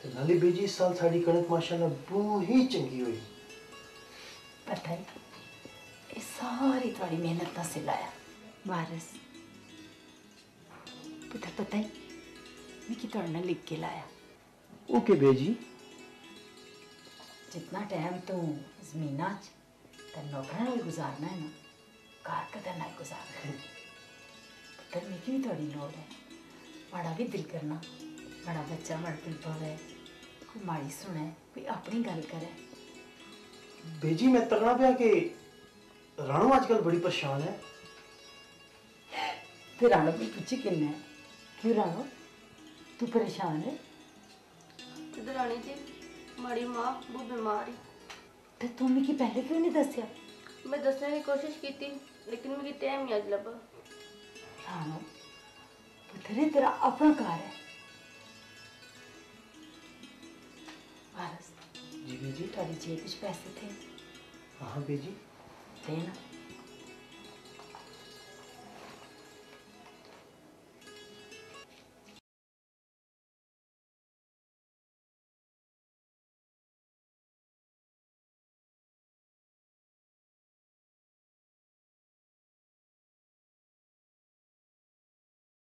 ते नाले बेजी इस साल साड़ी कणक माशाल्लाह बहुत चंगी हुई। पता है ये सारी थोड़ी मेहनत का सिला है वारिस। पुत्र पता है मैं कि थोड़े लिख के लाया। ओके बेजी। जितना टाइम तू जमीना च नौकरां नाल गुजारना है ना घर कदर ना गुजारना। पुत्र मिगी भी थोड़ी लोड़ है। बड़ा भी दिल करना बड़ा बच्चा मड़ पिल पवे कोई माड़ी सुने कोई अपनी गल करे। बेजी मैं तकना पिया कि राणो आजकल बड़ी परेशान है। ते राणो भी पूछी किन्ना है क्यों राणो तू परेशान है? ते रानी जी माड़ी माँ बहुत बीमार है। ते तू मिगी पहले क्यों नहीं दस्या? मैं दसने की कोशिश की थी लेकिन मिगी टाइम ही अज लब्भा। राणो पुत्तरे तेरा अपना घर है। वारस जी बेजी। थोड़ी जेब विच पैसे थे? हाँ बेजी। देना